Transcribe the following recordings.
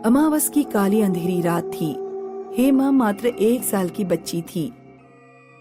अमावस की काली अंधेरी रात थी। हेमा मात्र 1 साल की बच्ची थी।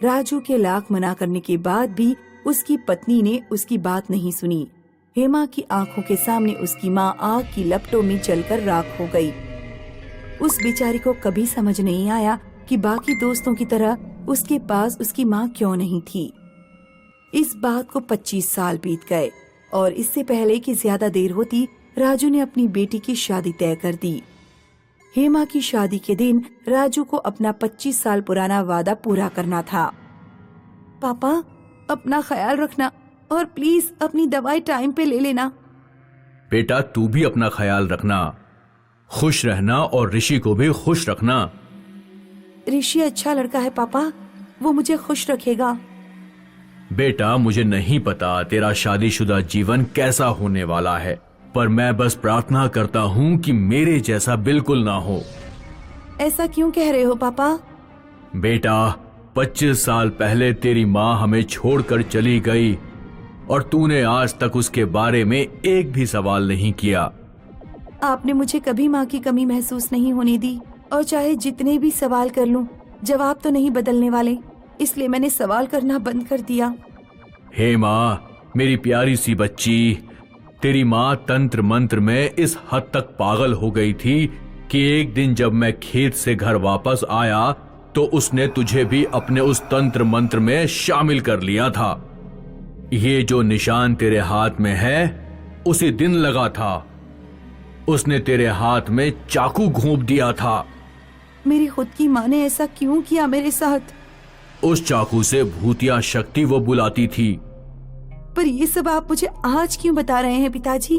राजू के लाख मना करने के बाद भी उसकी पत्नी ने उसकी बात नहीं सुनी। हेमा की आंखों के सामने उसकी माँ आग की लपटों में जलकर राख हो गई। उस बेचारी को कभी समझ नहीं आया कि बाकी दोस्तों की तरह उसके पास उसकी माँ क्यों नहीं थी। इस बात को 25 साल बीत गए और इससे पहले कि ज्यादा देर होती, राजू ने अपनी बेटी की शादी तय कर दी। हेमा की शादी के दिन राजू को अपना 25 साल पुराना वादा पूरा करना था। पापा, अपना ख्याल रखना और प्लीज अपनी दवाई टाइम पे ले लेना। बेटा, तू भी अपना ख्याल रखना, खुश रहना और ऋषि को भी खुश रखना। ऋषि अच्छा लड़का है पापा, वो मुझे खुश रखेगा। बेटा, मुझे नहीं पता तेरा शादीशुदा जीवन कैसा होने वाला है, पर मैं बस प्रार्थना करता हूँ कि मेरे जैसा बिल्कुल ना हो। ऐसा क्यों कह रहे हो पापा? बेटा, 25 साल पहले तेरी माँ हमें छोड़कर चली गई और तूने आज तक उसके बारे में एक भी सवाल नहीं किया। आपने मुझे कभी माँ की कमी महसूस नहीं होने दी, और चाहे जितने भी सवाल कर लूं, जवाब तो नहीं बदलने वाले, इसलिए मैंने सवाल करना बंद कर दिया। हे माँ, मेरी प्यारी सी बच्ची, तेरी माँ तंत्र मंत्र में इस हद तक पागल हो गई थी कि एक दिन जब मैं खेत से घर वापस आया तो उसने तुझे भी अपने उस तंत्र मंत्र में शामिल कर लिया था। ये जो निशान तेरे हाथ में है उसी दिन लगा था। उसने तेरे हाथ में चाकू घोंप दिया था। मेरी खुद की माँ ने ऐसा क्यों किया मेरे साथ? उस चाकू से भूतिया शक्ति वो बुलाती थी। पर ये सब आप मुझे आज क्यों बता रहे हैं पिताजी?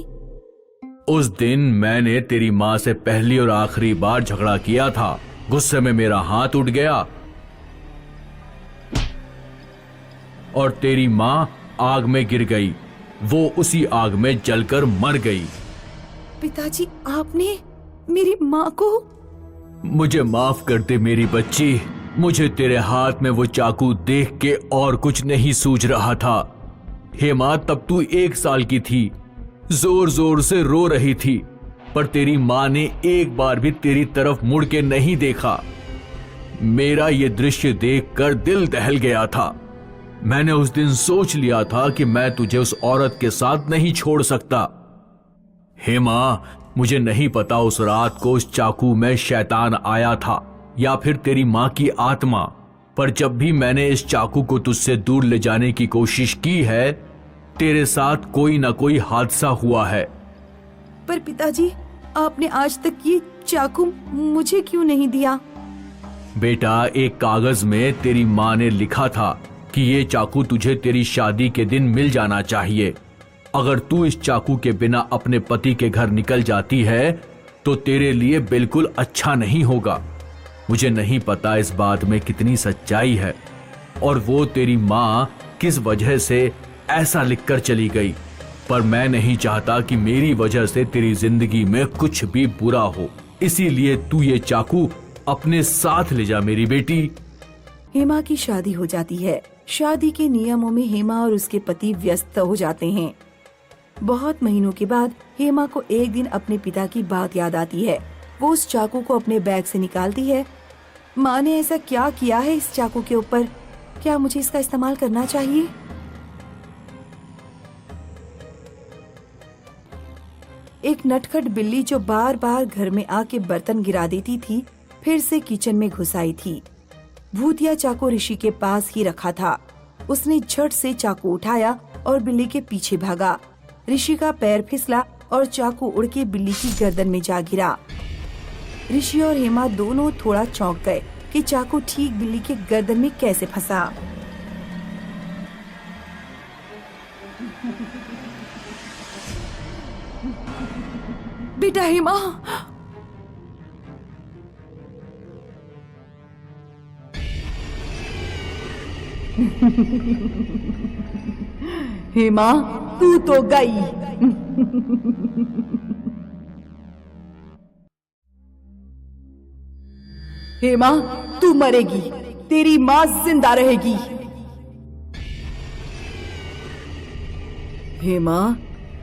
उस दिन मैंने तेरी माँ से पहली और आखिरी बार झगड़ा किया था। गुस्से में मेरा हाथ उठ गया और तेरी माँ आग में गिर गई। वो उसी आग में जलकर मर गई। पिताजी, आपने मेरी माँ को? मुझे माफ कर दे मेरी बच्ची, मुझे तेरे हाथ में वो चाकू देख के और कुछ नहीं सूझ रहा था। हेमा, तब तू 1 साल की थी, जोर जोर से रो रही थी, पर तेरी माँ ने एक बार भी तेरी तरफ मुड़ के नहीं देखा। मेरा ये दृश्य देखकर दिल दहल गया था। मैंने उस दिन सोच लिया था कि मैं तुझे उस औरत के साथ नहीं छोड़ सकता। हेमा, मुझे नहीं पता उस रात को उस चाकू में शैतान आया था या फिर तेरी माँ की आत्मा, पर जब भी मैंने इस चाकू को तुझसे दूर ले जाने की कोशिश की है, तेरे साथ कोई ना कोई हादसा हुआ है। पर पिताजी, आपने आज तक ये चाकू मुझे क्यों नहीं दिया? बेटा, एक कागज में तेरी माँ ने लिखा था कि ये चाकू तुझे तेरी शादी के दिन मिल जाना चाहिए। अगर तू इस चाकू के बिना अपने पति के घर निकल जाती है तो तेरे लिए बिल्कुल अच्छा नहीं होगा। मुझे नहीं पता इस बात में कितनी सच्चाई है और वो तेरी माँ किस वजह से ऐसा लिखकर चली गई, पर मैं नहीं चाहता कि मेरी वजह से तेरी जिंदगी में कुछ भी बुरा हो। इसीलिए तू ये चाकू अपने साथ ले जा मेरी बेटी। हेमा की शादी हो जाती है। शादी के नियमों में हेमा और उसके पति व्यस्त हो जाते हैं। बहुत महीनों के बाद हेमा को एक दिन अपने पिता की बात याद आती है। वो उस चाकू को अपने बैग से निकालती है। माँ ने ऐसा क्या किया है इस चाकू के ऊपर? क्या मुझे इसका इस्तेमाल करना चाहिए? एक नटखट बिल्ली जो बार बार घर में आके बर्तन गिरा देती थी, फिर से किचन में घुस आई थी। भूतिया चाकू ऋषि के पास ही रखा था। उसने झट से चाकू उठाया और बिल्ली के पीछे भागा। ऋषि का पैर फिसला और चाकू उड़ के बिल्ली की गर्दन में जा गिरा। ऋषि और हेमा दोनों थोड़ा चौंक गए कि चाकू ठीक बिल्ली के गर्दन में कैसे फंसा। बेटा हेमा, हेमा, तू तो गई। हेमा, तू मरेगी, तेरी माँ जिंदा रहेगी। हेमा,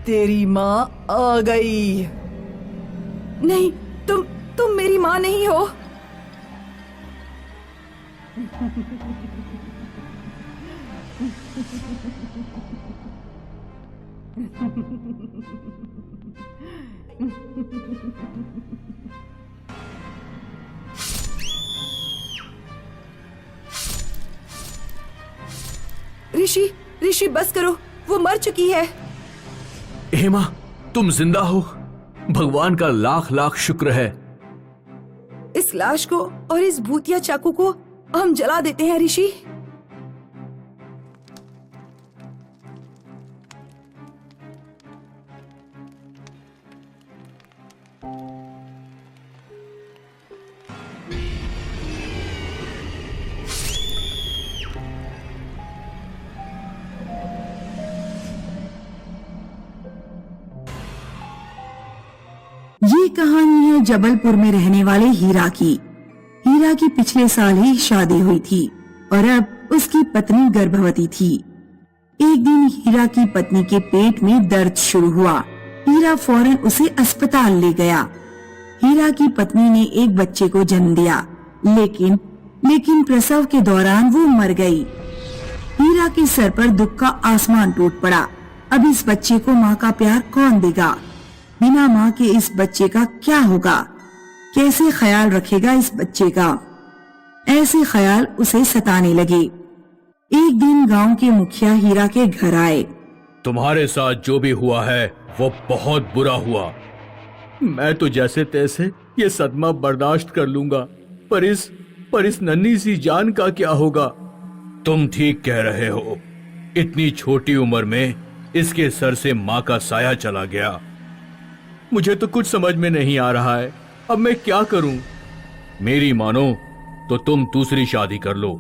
तेरी माँ आ गई। नहीं, तुम मेरी माँ नहीं हो। ऋषि ऋषि बस करो, वो मर चुकी है। हेमा, तुम जिंदा हो। भगवान का लाख लाख शुक्र है। इस लाश को और इस भूतिया चाकू को हम जला देते हैं ऋषि। ये कहानी है जबलपुर में रहने वाले हीरा की। हीरा की पिछले साल ही शादी हुई थी और अब उसकी पत्नी गर्भवती थी। एक दिन हीरा की पत्नी के पेट में दर्द शुरू हुआ। हीरा फौरन उसे अस्पताल ले गया। हीरा की पत्नी ने एक बच्चे को जन्म दिया, लेकिन प्रसव के दौरान वो मर गई। हीरा के सर पर दुख का आसमान टूट पड़ा। अब इस बच्चे को माँ का प्यार कौन देगा? बिना माँ के इस बच्चे का क्या होगा? कैसे ख्याल रखेगा इस बच्चे का? ऐसे ख्याल उसे सताने लगे। एक दिन गांव के मुखिया हीरा के घर आए। तुम्हारे साथ जो भी हुआ है वो बहुत बुरा हुआ। मैं तो जैसे तैसे ये सदमा बर्दाश्त कर लूंगा, पर इस नन्ही सी जान का क्या होगा? तुम ठीक कह रहे हो। इतनी छोटी उम्र में इसके सर से माँ का साया चला गया। मुझे तो कुछ समझ में नहीं आ रहा है। अब मैं क्या करूं? मेरी मानो तो तुम दूसरी शादी कर लो।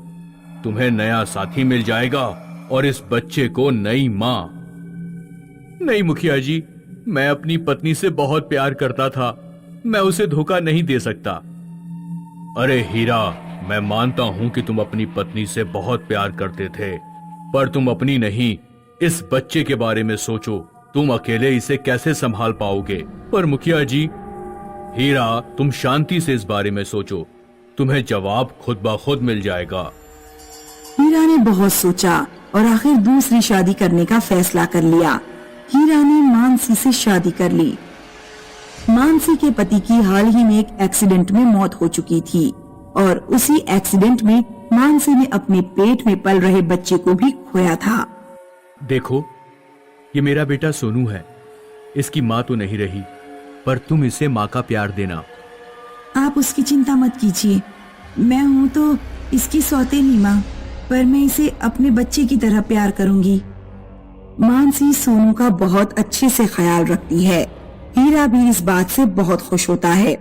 तुम्हें नया साथी मिल जाएगा और इस बच्चे को नई माँ। नहीं मुखिया जी, मैं अपनी पत्नी से बहुत प्यार करता था। मैं उसे धोखा नहीं दे सकता। अरे हीरा, मैं मानता हूं कि तुम अपनी पत्नी से बहुत प्यार करते थे, पर तुम अपनी नहीं, इस बच्चे के बारे में सोचो। तुम अकेले इसे कैसे संभाल पाओगे? पर मुखिया जी, हीरा, तुम शांति से इस बारे में सोचो। तुम्हें जवाब खुद ब खुद मिल जाएगा। हीरा ने बहुत सोचा और आखिर दूसरी शादी करने का फैसला कर लिया। हीरा ने मानसी से शादी कर ली। मानसी के पति की हाल ही में एक एक्सीडेंट में मौत हो चुकी थी और उसी एक्सीडेंट में मानसी ने अपने पेट में पल रहे बच्चे को भी खोया था। देखो, ये मेरा बेटा सोनू है। इसकी माँ तो नहीं रही, पर तुम इसे माँ का प्यार देना। आप उसकी चिंता मत कीजिए। मैं हूँ तो इसकी सौतेली माँ, पर मैं इसे अपने बच्चे की तरह प्यार करूंगी। मानसी सोनू का बहुत अच्छे से ख्याल रखती है। हीरा भी इस बात से बहुत खुश होता है।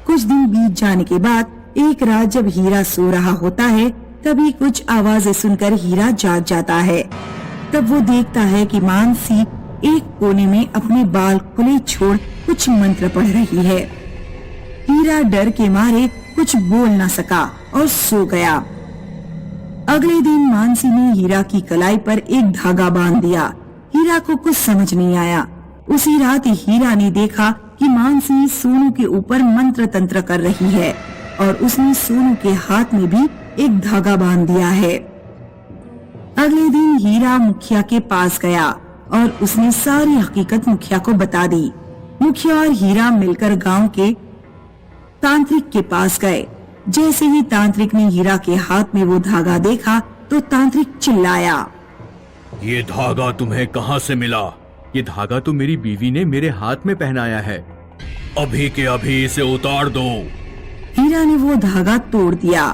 कुछ दिन बीत जाने के बाद एक रात जब हीरा सो रहा होता है, तभी कुछ आवाजें सुनकर हीरा जाग जाता है। तब वो देखता है कि मानसी एक कोने में अपने बाल खुले छोड़ कुछ मंत्र पढ़ रही है। हीरा डर के मारे कुछ बोल न सका और सो गया। अगले दिन मानसी ने हीरा की कलाई पर एक धागा बांध दिया। हीरा को कुछ समझ नहीं आया। उसी रात हीरा ने देखा कि मानसी सोनू के ऊपर मंत्र तंत्र कर रही है और उसने सोनू के हाथ में भी एक धागा बांध दिया है। अगले दिन हीरा मुखिया के पास गया और उसने सारी हकीकत मुखिया को बता दी। मुखिया और हीरा मिलकर गांव के तांत्रिक के पास गए। जैसे ही तांत्रिक ने हीरा के हाथ में वो धागा देखा तो तांत्रिक चिल्लाया, ये धागा तुम्हें कहाँ से मिला? ये धागा तो मेरी बीवी ने मेरे हाथ में पहनाया है। अभी के अभी इसे उतार दो। हीरा ने वो धागा तोड़ दिया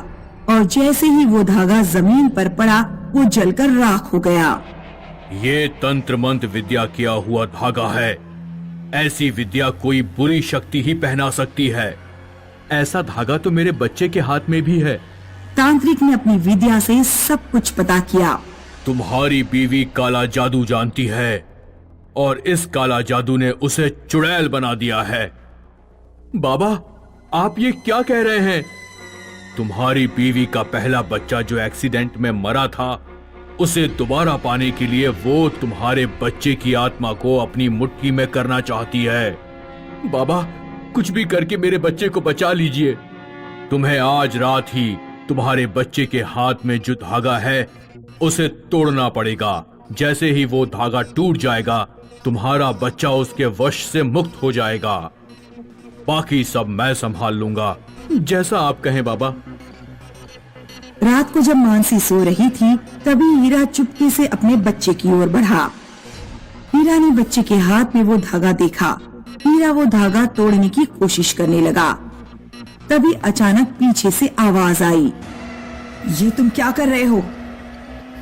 और जैसे ही वो धागा जमीन पर पड़ा वो जलकर राख हो गया। ये तंत्र मंत्र विद्या किया हुआ धागा है। ऐसी विद्या कोई बुरी शक्ति ही पहना सकती है। ऐसा धागा तो मेरे बच्चे के हाथ में भी है। तांत्रिक ने अपनी विद्या से सब कुछ पता किया। तुम्हारी बीवी काला जादू जानती है और इस काला जादू ने उसे चुड़ैल बना दिया है। बाबा, आप ये क्या कह रहे हैं? तुम्हारी बीवी का पहला बच्चा जो एक्सीडेंट में मरा था, उसे दोबारा पाने के लिए वो तुम्हारे बच्चे की आत्मा को अपनी मुट्ठी में करना चाहती है। बाबा, कुछ भी करके मेरे बच्चे को बचा लीजिए। तुम्हें आज रात ही तुम्हारे बच्चे के हाथ में जो धागा है उसे तोड़ना पड़ेगा। जैसे ही वो धागा टूट जाएगा तुम्हारा बच्चा उसके वश से मुक्त हो जाएगा। बाकी सब मैं संभाल लूंगा, जैसा आप कहें बाबा। रात को जब मानसी सो रही थी तभी हीरा चुपके से अपने बच्चे की ओर बढ़ा। हीरा ने बच्चे के हाथ में वो धागा देखा। हीरा वो धागा तोड़ने की कोशिश करने लगा। तभी अचानक पीछे से आवाज आई, ये तुम क्या कर रहे हो?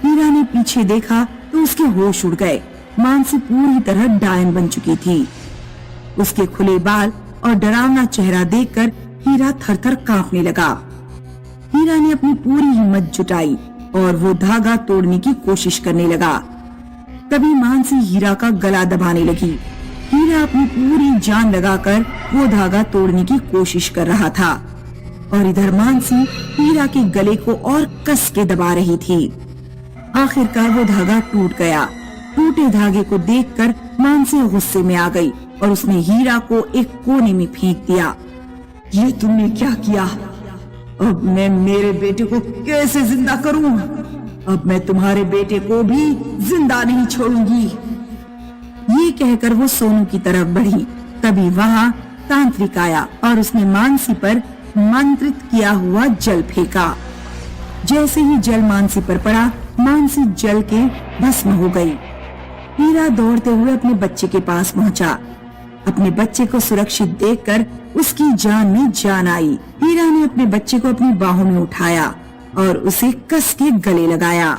हीरा ने पीछे देखा तो उसके होश उड़ गए। मानसी पूरी तरह डायन बन चुकी थी। उसके खुले बाल और डरावना चेहरा देखकर हीरा थर-थर कांपने लगा। हीरा ने अपनी पूरी हिम्मत जुटाई और वो धागा तोड़ने की कोशिश करने लगा। तभी मानसी हीरा का गला दबाने लगी। हीरा अपनी पूरी जान लगाकर वो धागा तोड़ने की कोशिश कर रहा था और इधर मानसी हीरा के गले को और कस के दबा रही थी। आखिरकार वो धागा टूट गया। टूटे धागे को देखकर मानसी गुस्से में आ गई और उसने हीरा को एक कोने में फेंक दिया। ये तुमने क्या किया? अब मैं मेरे बेटे को कैसे जिंदा करूं? अब मैं तुम्हारे बेटे को भी जिंदा नहीं छोड़ूंगी। ये कहकर वो सोनू की तरफ बढ़ी। तभी वहाँ तांत्रिक आया और उसने मानसी पर मंत्रित किया हुआ जल फेंका। जैसे ही जल मानसी पर पड़ा, मानसी जल के भस्म हो गई। हीरा दौड़ते हुए अपने बच्चे के पास पहुंचा। अपने बच्चे को सुरक्षित देखकर उसकी जान में जान आई। हीरा ने अपने बच्चे को अपनी बाहों में उठाया और उसे कस के गले लगाया।